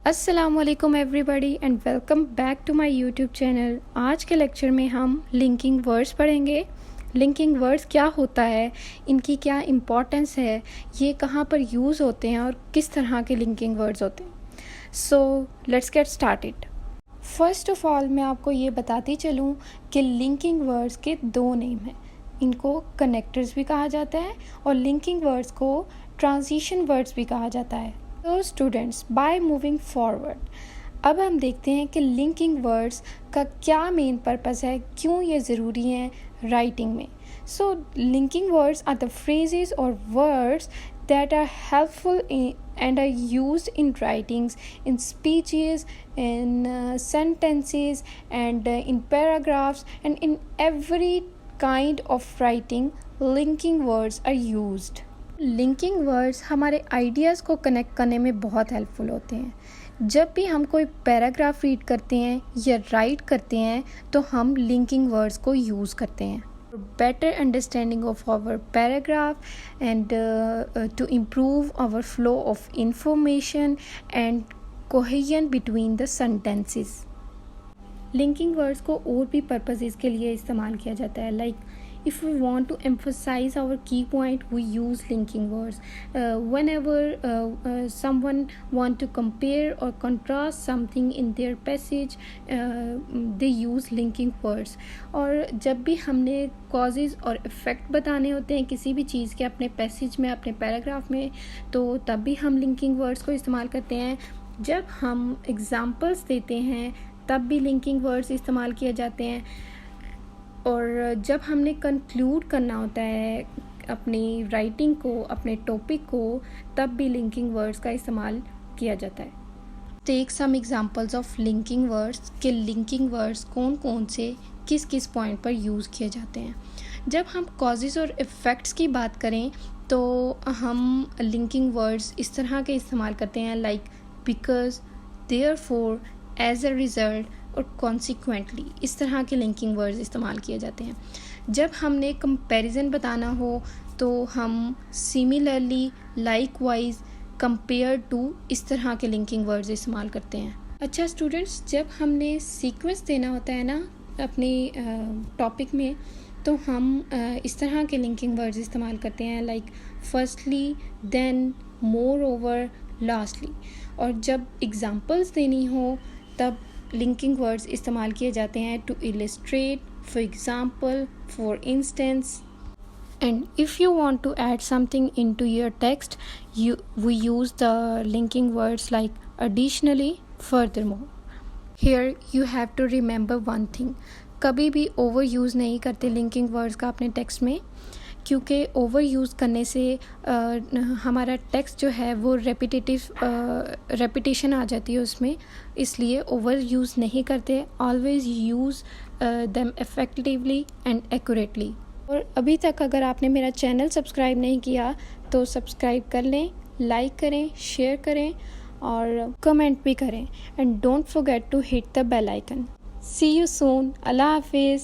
अस्सलामुअलैकुम everybody and welcome back to my YouTube channel. आज के लेक्चर में हम लिंकिंग वर्ड्स पढ़ेंगे। लिंकिंग वर्ड्स क्या होता है, इनकी क्या इम्पोर्टेंस है, ये कहाँ पर यूज़ होते हैं और किस तरह के लिंकिंग वर्ड्स होते हैं। So let's get started. First of all मैं आपको ये बताती चलूँ कि लिंकिंग वर्ड्स के दो नेम हैं। इनको कनेक्टर्स भी कहा जाता है और लिंकिंग वर्ड्स को ट्रांजिशन वर्ड्स भी कहा जाता है। तो स्टूडेंट्स, बाय मूविंग फॉरवर्ड, अब हम देखते हैं कि लिंकिंग वर्ड्स का क्या मेन पर्पस है, क्यों ये ज़रूरी हैं राइटिंग में। So linking words are the phrases और words that are helpful and are used in writings, in speeches, in sentences, and in paragraphs, and in every kind of writing linking words are used. Linking words हमारे ideas को connect करने में बहुत helpful होते हैं। जब भी हम कोई पैराग्राफ रीड करते हैं या राइट करते हैं तो हम लिंकिंग वर्ड्स को यूज़ करते हैं। Better understanding of our paragraph and to improve our flow of information and cohesion between the sentences. Linking words को और भी पर्पसेस के लिए इस्तेमाल किया जाता है। Like if we want to emphasize our key point, we use linking words. Whenever someone want to compare or contrast something in their passage, they use linking words. और जब भी हमने causes और effect बताने होते हैं किसी भी चीज़ के अपने passage में, अपने paragraph में, तो तब भी हम linking words को इस्तेमाल करते हैं। जब हम examples देते हैं तब भी linking words इस्तेमाल किए जाते हैं। और जब हमने कंक्लूड करना होता है अपनी राइटिंग को, अपने टॉपिक को, तब भी लिंकिंग वर्ड्स का इस्तेमाल किया जाता है। Take some examples of linking words कि लिंकिंग वर्ड्स कौन कौन से किस किस पॉइंट पर यूज़ किए जाते हैं। जब हम कॉजेज़ और इफ़ेक्ट्स की बात करें तो हम लिंकिंग वर्ड्स इस तरह के इस्तेमाल करते हैं, like because, therefore, as a result और कॉन्सिक्वेंटली। इस तरह के लिंकिंग वर्ड्स इस्तेमाल किए जाते हैं। जब हमने कंपैरिजन बताना हो तो हम सिमिलरली, लाइकवाइज, कंपेयर टू, इस तरह के लिंकिंग वर्ड्स इस्तेमाल करते हैं। अच्छा स्टूडेंट्स, जब हमने सीक्वेंस देना होता है ना अपने टॉपिक में, तो हम इस तरह के लिंकिंग वर्ड्स इस्तेमाल करते हैं, like firstly, then, moreover, lastly. और जब एग्जांपल्स देनी हो तब लिंकिंग वर्ड्स इस्तेमाल किए जाते हैं, to illustrate, for example, for instance. And if you want to add something into your text, we use the linking words like additionally, furthermore. Here you have to remember one thing, कभी भी over use नहीं करते linking words का अपने text में, क्योंकि over use करने से हमारा टेक्स्ट जो है वो रेपिटेशन आ जाती है उसमें, इसलिए ओवर यूज़ नहीं करते। Always use them effectively and accurately. और अभी तक अगर आपने मेरा चैनल सब्सक्राइब नहीं किया तो सब्सक्राइब कर लें, लाइक करें, शेयर करें और कमेंट भी करें। And don't forget to hit the bell icon. See you soon. अल्लाह हाफिज़।